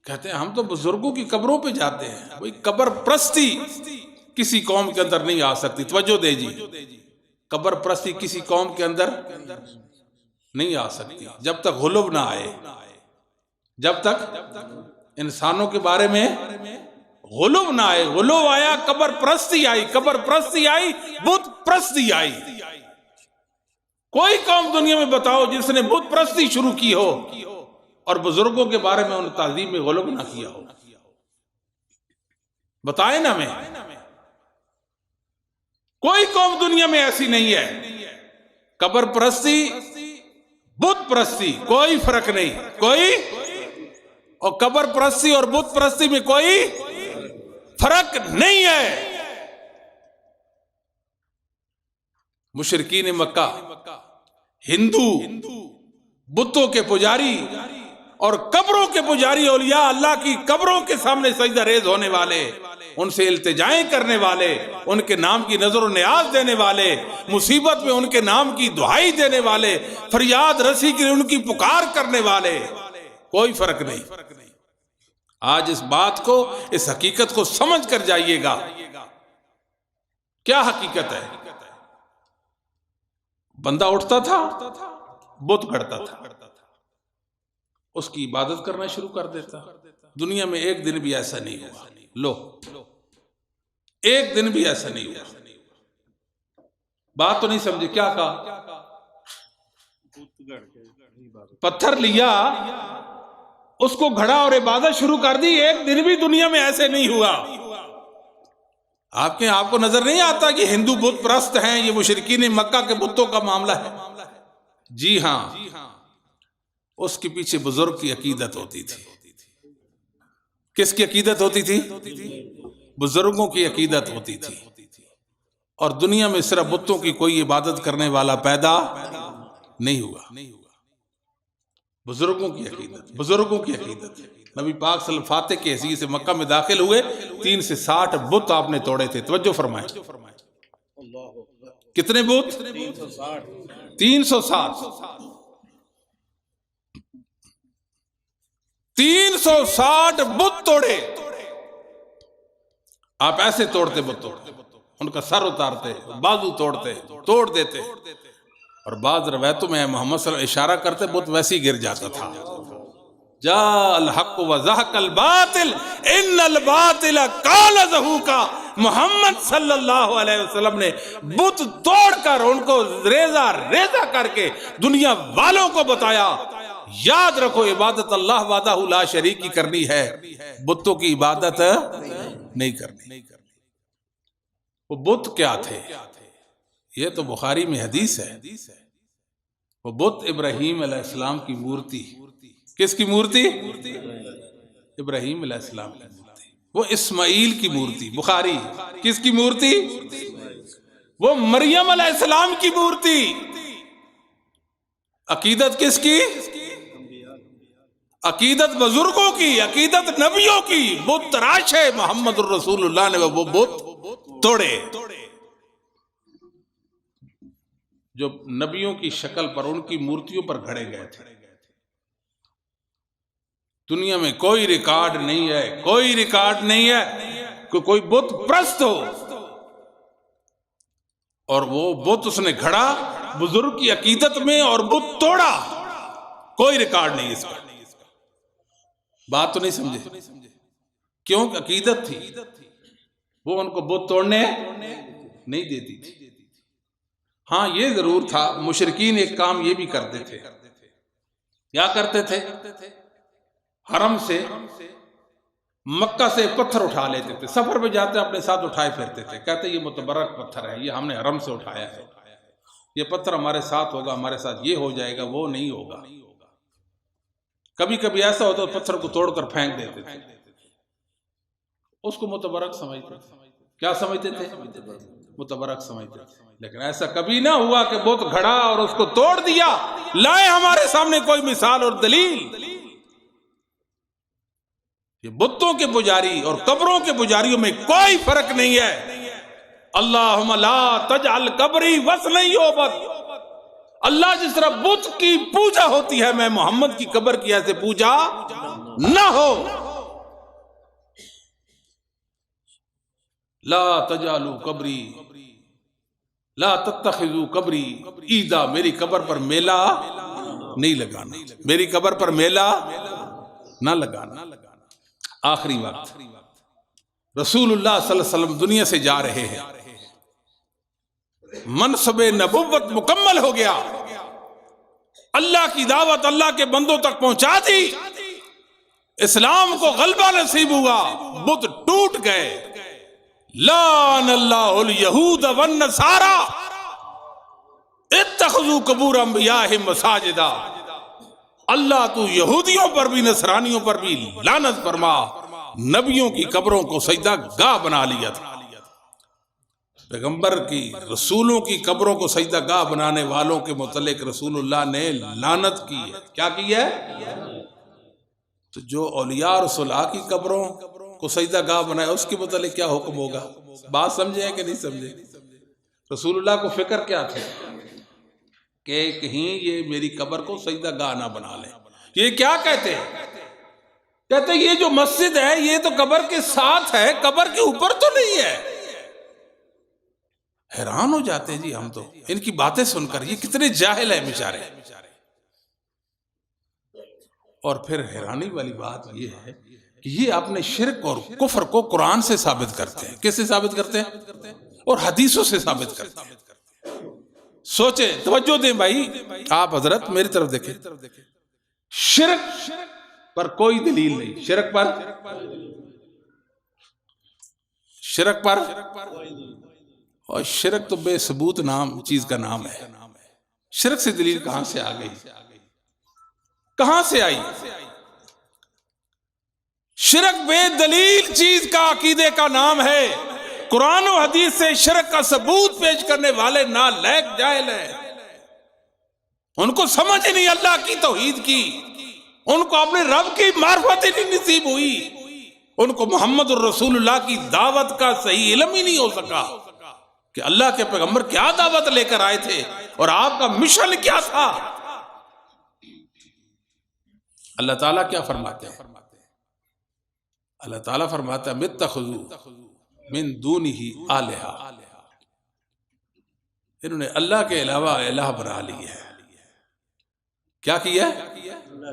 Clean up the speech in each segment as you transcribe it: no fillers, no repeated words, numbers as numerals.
کہتے ہیں ہم تو بزرگوں کی قبروں پہ جاتے ہیں. وہی قبر پرستی کسی قوم کے اندر نہیں آ سکتی. توجہ دے جی, قبر پرستی کسی قوم کے اندر نہیں آ سکتی جب تک غلو نہ آئے, جب تک انسانوں کے بارے میں غلو نہ آئے. غلو آیا, قبر پرستی آئی, قبر پرستی آئی, بت پرستی آئی. کوئی قوم دنیا میں بتاؤ جس نے بت پرستی شروع کی ہو اور بزرگوں کے بارے میں ان تعظیم میں غلو نہ کیا ہو, بتائیں نا میں. کوئی قوم دنیا میں ایسی نہیں ہے. قبر پرستی, بت پرستی کوئی فرق نہیں, کوئی, اور قبر پرستی اور بت پرستی میں کوئی فرق نہیں ہے. مشرکین مکہ ہندو بتوں کے پجاری اور قبروں کے پجاری, اولیاء اللہ کی قبروں کے سامنے سجدہ ریز ہونے والے, ان سے التجائیں کرنے والے, ان کے نام کی نظر و نیاز دینے والے, مصیبت میں ان کے نام کی دعائی دینے والے, فریاد رسی کے ان کی پکار کرنے والے, کوئی فرق نہیں. آج اس بات کو, اس حقیقت کو سمجھ کر جائیے گا. کیا حقیقت ہے؟ بندہ اٹھتا تھا, بت گھڑتا تھا, اس کی عبادت کرنا شروع کر دیتا. دنیا میں ایک دن بھی ایسا نہیں ہوا, لو ایک دن بھی ایسا نہیں ہوا. بات تو نہیں سمجھے کیا کہا؟ پتھر لیا, اس کو گھڑا اور عبادت شروع کر دی. ایک دن بھی دنیا میں ایسے نہیں ہوا. آپ کو نظر نہیں آتا کہ ہندو بت پرست ہیں, یہ مشرکین مکہ کے بتوں کا معاملہ ہے؟ جی ہاں, اس کے پیچھے بزرگ کی عقیدت ہوتی تھی. کس کی عقیدت ہوتی تھی؟ بزرگوں کی عقیدت ہوتی تھی. اور دنیا میں صرف بتوں کی کوئی عبادت کرنے والا پیدا نہیں ہوا. بزرگوں کی عقیدت, بزرگوں کی عقیدت. نبی پاک صلی اللہ علیہ وسلم فاتح کی حیثیت سے مکہ میں داخل ہوئے, 3 سے 60 بت آپ نے توڑے تھے. توجہ فرمائیں, کتنے بت؟ 360. 360 بت توڑے. آپ ایسے توڑتے بت, ان کا سر اتارتے, بازو توڑتے, توڑ دیتے. اور بعض روایتوں میں محمد صلی اللہ علیہ وسلم اشارہ کرتے, بت ویسے ہی گر جاتا تھا. جاء الحق وزهق الباطل ان الباطل کان زہوقا. محمد صلی اللہ علیہ وسلم نے بت توڑ کر ان کو ریزہ ریزہ کر کے دنیا والوں کو بتایا, یاد رکھو عبادت اللہ وحدہ لا شریک کی کرنی ہے, بتوں کی عبادت نہیں کرنی. وہ بت کیا تھے؟ یہ تو بخاری میں حدیث ہے. وہ بت ابراہیم علیہ السلام کی مورتی. کس کی مورتی؟ ابراہیم علیہ السلام کی مورتی. وہ اسماعیل کی مورتی. بخاری. کس کی مورتی؟ وہ مریم علیہ السلام کی مورتی. عقیدت کس کی؟ عقیدت بزرگوں کی, عقیدت نبیوں کی. بت تراشے محمد الرسول اللہ نے وہ بت توڑے جو نبیوں کی شکل پر, ان کی مورتیوں پر گھڑے گئے تھے. دنیا میں کوئی ریکارڈ نہیں ہے, کوئی ریکارڈ نہیں ہے کہ کوئی بت پرست ہو اور وہ بت اس نے گھڑا بزرگ کی عقیدت میں اور بت توڑا. کوئی ریکارڈ نہیں اس کا. بات تو نہیں سمجھے؟ کیوں؟ عقیدت تھی, وہ ان کو بت توڑنے نہیں دیتی تھی. ہاں یہ ضرور تھا, مشرکین ایک کام یہ بھی کرتے تھے. کیا کرتے تھے؟ حرم سے, مکہ سے پتھر اٹھا لیتے تھے. سفر پہ جاتے اپنے ساتھ اٹھائے پھرتے تھے, کہتے یہ متبرک پتھر ہے, یہ ہم نے حرم سے اٹھایا ہے, یہ پتھر ہمارے ساتھ ہوگا, ہمارے ساتھ یہ ہو جائے گا, وہ نہیں ہوگا. کبھی کبھی ایسا ہوتا ہے پتھر کو توڑ کر پھینک دیتے تھے, اس کو متبرک سمجھتے تھے. کیا سمجھتے تھے؟ متبرک سمجھتے تھے. لیکن ایسا کبھی نہ ہوا کہ بت گھڑا اور اس کو توڑ دیا. لائے ہمارے سامنے کوئی مثال اور دلیل. یہ بتوں کے پجاری اور قبروں کے پجاریوں میں کوئی فرق نہیں ہے. اللہم لا تجعل قبری وثنا یعبد. اللہ جس طرح بت کی پوجا ہوتی ہے, میں محمد کی قبر کی ایسے پوجا نہ ہو. لا تجعلوا قبری لا تتخذوا قبری عیدا، میری قبر پر میلہ نہیں لگانا، میری قبر پر میلہ نہ لگانا. آخری وقت رسول اللہ صلی اللہ علیہ وسلم دنیا سے جا رہے ہیں، منصب نبوت مکمل ہو گیا، اللہ کی دعوت اللہ کے بندوں تک پہنچا دی، اسلام کو غلبہ نصیب ہوا، بت ٹوٹ گئے. لعن اللہ الیہود والنصارى اتخذوا قبور انبیائہم مساجدا. اللہ تو یہودیوں پر بھی نصرانیوں پر بھی لعنت فرما، نبیوں کی قبروں کو سجدہ گاہ بنا لیا تھا. پیغمبر کی، رسولوں کی قبروں کو سجدہ گاہ بنانے والوں کے متعلق رسول اللہ نے لعنت کی ہے. کیا کی ہے؟ تو جو اولیاء رسول اللہ کی قبروں کو سجدہ گاہ بنائے اس کے متعلق کیا حکم ہوگا؟ بات سمجھے کہ نہیں سمجھے؟ رسول اللہ کو فکر کیا تھا کہ کہیں یہ میری قبر کو سجدہ گاہ نہ بنا لیں. یہ کیا کہتے ہیں؟ کہتے ہیں یہ جو مسجد ہے یہ تو قبر کے ساتھ ہے، قبر کے اوپر تو نہیں ہے. حیران ہو جاتے ہیں جی ہم تو ان کی باتیں سن کر، یہ کتنے جاہل ہیں بیچارے. اور پھر حیرانی والی بات یہ ہے کہ یہ اپنے شرک اور کفر کو قرآن سے ثابت کرتے ہیں. کس سے ثابت کرتے ہیں؟ اور حدیثوں سے ثابت کرتے ہیں. سوچیں، توجہ دیں بھائی، آپ حضرت میری طرف دیکھیں. شرک پر کوئی دلیل نہیں، شرک پر اور شرک تو بے ثبوت نام چیز کا نام ہے. شرک سے دلیل کہاں سے آ گئی؟ کہاں سے آئی؟ شرک بے دلیل چیز کا عقیدے کا نام ہے. قرآن و حدیث سے شرک کا ثبوت پیش کرنے والے نالائق جاہل ہیں. ان کو سمجھ نہیں اللہ کی توحید کی، ان کو اپنے رب کی معرفت ہی نہیں نصیب ہوئی، ان کو محمد الرسول اللہ کی دعوت کا صحیح علم ہی نہیں ہو سکا کہ اللہ کے پیغمبر کیا دعوت لے کر آئے تھے اور آپ کا مشن کیا تھا. اللہ تعالیٰ کیا فرماتے ہیں؟ اللہ تعالیٰ فرماتا ہے متخذوا من دونہ آلہہ، انہوں نے اللہ کے علاوہ الہ بنا لی ہے. کیا کیا؟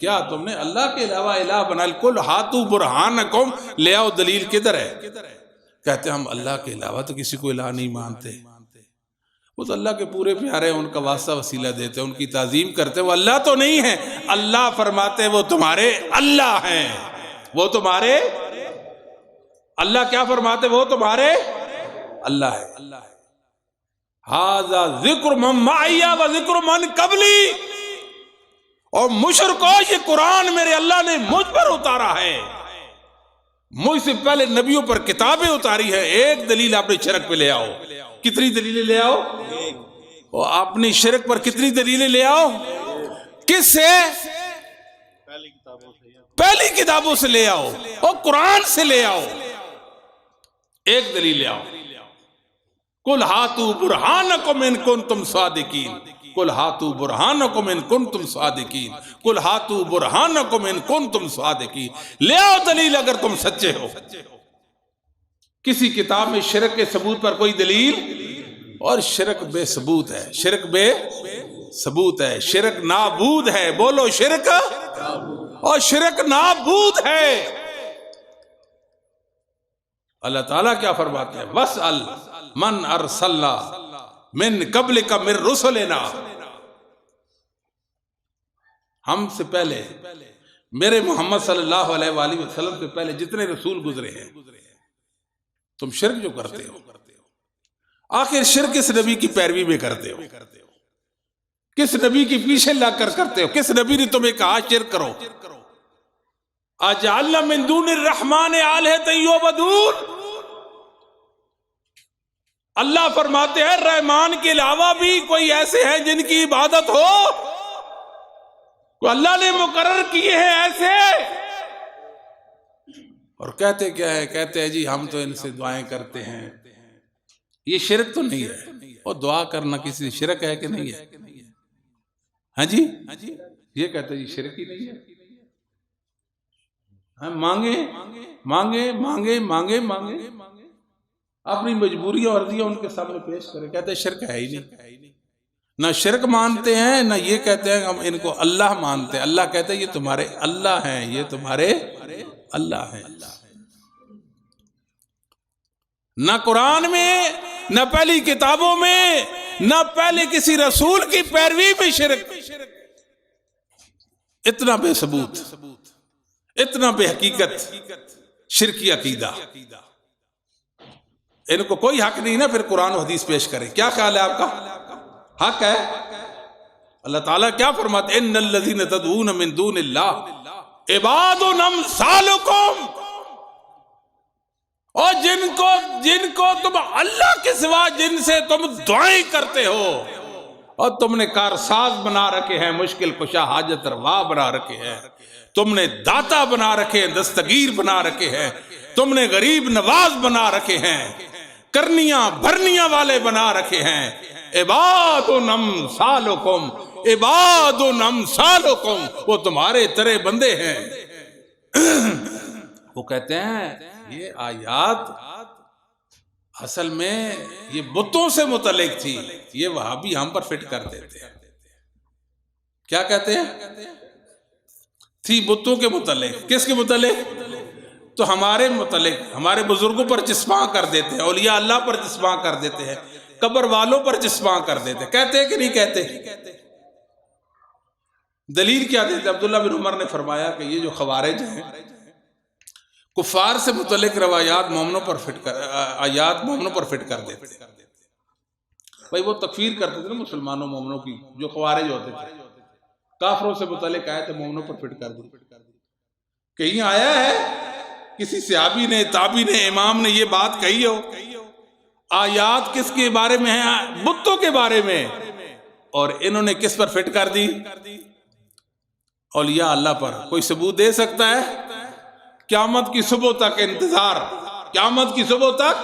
کیا تم نے اللہ کے علاوہ الہ بنا لی؟ قل ہاتوا برہانکم، لے آؤ دلیل. کدھر ہے؟ کہتے ہیں ہم اللہ کے علاوہ تو کسی کو الہ نہیں مانتے، وہ تو اللہ کے پورے پیارے ہیں، ان کا واسطہ وسیلہ دیتے ہیں، ان کی تعظیم کرتے ہیں، وہ اللہ تو نہیں ہے. اللہ فرماتے وہ تمہارے اللہ ہیں، وہ تمہارے اللہ. کیا فرماتے؟ وہ تمہارے اللہ ہے. ھذا ذکر من معی و ذکر من قبلی، اور مشرکو یہ قرآن میرے اللہ نے مجھ پر اتارا ہے، مجھ سے پہلے نبیوں پر کتابیں اتاری ہیں. ایک دلیل اپنے شرک پہ لے آؤ. کتنی دلیلیں لے آؤ؟ اور اپنی شرک پر کتنی دلیلیں لے آؤ؟ کس سے؟ پہلی کتابوں سے لے آؤ اور قرآن سے لے آؤ. ایک دلیل لے آؤ. قل ہاتوا برہانکم ان کنتم صادقین، قل ہاتوا برہانکم ان کنتم صادقین، قل ہاتوا برہانکم ان کنتم صادقین. لے آؤ دلیل اگر تم سچے ہو. کسی کتاب میں شرک کے ثبوت پر کوئی دلیل؟ اور شرک بے ثبوت ہے، شرک بے ثبوت ہے، شرک نابود ہے. بولو شرک، اور شرک نابود ہے. اللہ تعالیٰ کیا فرماتے ہیں؟ وَاسْأَلْ مَنْ أَرْسَلْنَا مِنْ قَبْلِكَ مِنْ رُسُلِنَا، ہم سے پہلے میرے محمد صلی اللہ علیہ وآلہ وسلم سے پہلے جتنے رسول گزرے ہیں، تم شرک جو کرتے ہو، آخر شرک کس نبی کی پیروی میں کرتے ہو؟ کس نبی کی پیچھے لگ کر کرتے ہو؟ کس نبی نے تمہیں کہا شرک کرو؟ اجعلنا من دون الرحمن آلہۃ یعبدون، اللہ فرماتے ہیں رحمان کے علاوہ بھی کوئی ایسے ہیں جن کی عبادت ہو؟ اللہ نے مقرر کیے ہیں ایسے. اور کہتے کیا ہے؟ کہتے ہیں جی ہم تو ان سے دعائیں کرتے ہیں. یہ شرک تو نہیں ہے؟ اور دعا کرنا کسی شرک ہے کہ نہیں ہے؟ ہاں جی، یہ کہتے ہیں جی شرک ہی نہیں ہے. مانگے مانگے مانگے مانگے مانگے، اپنی مجبوریاں اور عرضیاں ان کے سامنے پیش کرے، کہتے ہیں شرک ہے ہی نہیں، نہ شرک مانتے ہیں نہ یہ کہتے ہیں ہم ان کو اللہ مانتے ہیں۔ اللہ کہتے ہیں یہ تمہارے اللہ ہیں، یہ تمہارے اللہ ہیں۔ نہ قرآن میں، نہ پہلی کتابوں میں، نہ پہلے کسی رسول کی پیروی میں شرک، اتنا بے ثبوت، اتنا بے حقیقت شرکی عقیدہ، ان کو کوئی حق نہیں نا پھر قرآن و حدیث پیش کرے۔ کیا خیال ہے آپ کا؟ حق ہے؟ اللہ تعالیٰ کیا فرماتے ہیں؟ ان الذین تدعون من دون اللہ عباد امثالکم، اور جن کو تم اللہ کے سوا جن سے تم دعائیں کرتے ہو، اور تم نے کارساز بنا رکھے ہیں، مشکل کشا حاجت روا بنا رکھے ہیں، تم نے داتا بنا رکھے ہیں، دستگیر بنا رکھے ہیں، تم نے غریب نواز بنا رکھے ہیں، کرنیاں بھرنیاں والے بنا رکھے ہیں۔ عباد امثالکم، عباد امثالکم، وہ تمہارے طرح بندے ہیں۔ وہ کہتے ہیں یہ آیات اصل میں یہ بتوں سے متعلق تھی، یہ وہابی ہم پر فٹ کر دیتے ہیں۔ کیا کہتے ہیں؟ تھی بتوں کے متعلق۔ کس کے متعلق؟ تو ہمارے متعلق، ہمارے بزرگوں پر جسماں کر دیتے ہیں، اولیاء اللہ پر جسماں کر دیتے ہیں، قبر والوں پر جسماں کر دیتے ہیں۔ کہتے ہیں کہ نہیں کہتے؟ دلیل کیا دیتے؟ عبداللہ بن عمر نے فرمایا کہ یہ جو خوارج ہیں کفار سے متعلق روایات مومنوں پر فٹ کر، آیات مومنوں پر فٹ کر دیتے ہیں۔ بھائی وہ تکفیر کرتے تھے نا مسلمانوں مومنوں کی، جو خوارج ہوتے تھے، کافروں سے متعلق آئے تو مومنوں پر فٹ کر دی۔ کہیں آیا ہے کسی صحابی نے، تابعی نے، امام نے یہ بات کہی ہو؟ آیات کس کے بارے میں ہیں؟ بتوں کے بارے میں، اور انہوں نے کس پر فٹ کر دی؟ اولیاء اللہ پر۔ کوئی ثبوت دے سکتا ہے؟ قیامت کی صبح تک انتظار، قیامت کی صبح تک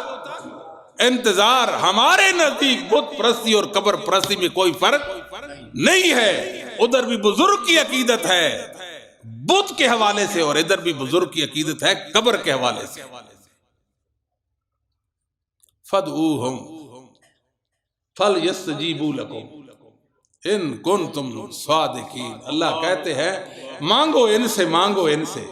انتظار۔ ہمارے نزدیک بت پرستی اور قبر پرستی میں کوئی فرق نہیں ہے، ادھر بھی بزرگ کی عقیدت ہے بت کے حوالے سے، اور ادھر بھی بزرگ کی عقیدت ہے قبر کے حوالے سے۔ فَادْعُوهُمْ فَلْيَسْتَجِيبُوا لَكُمْ إِن كُنتُمْ صَادِقِينَ۔ اللہ کہتے ہیں مانگو ان سے، مانگو ان سے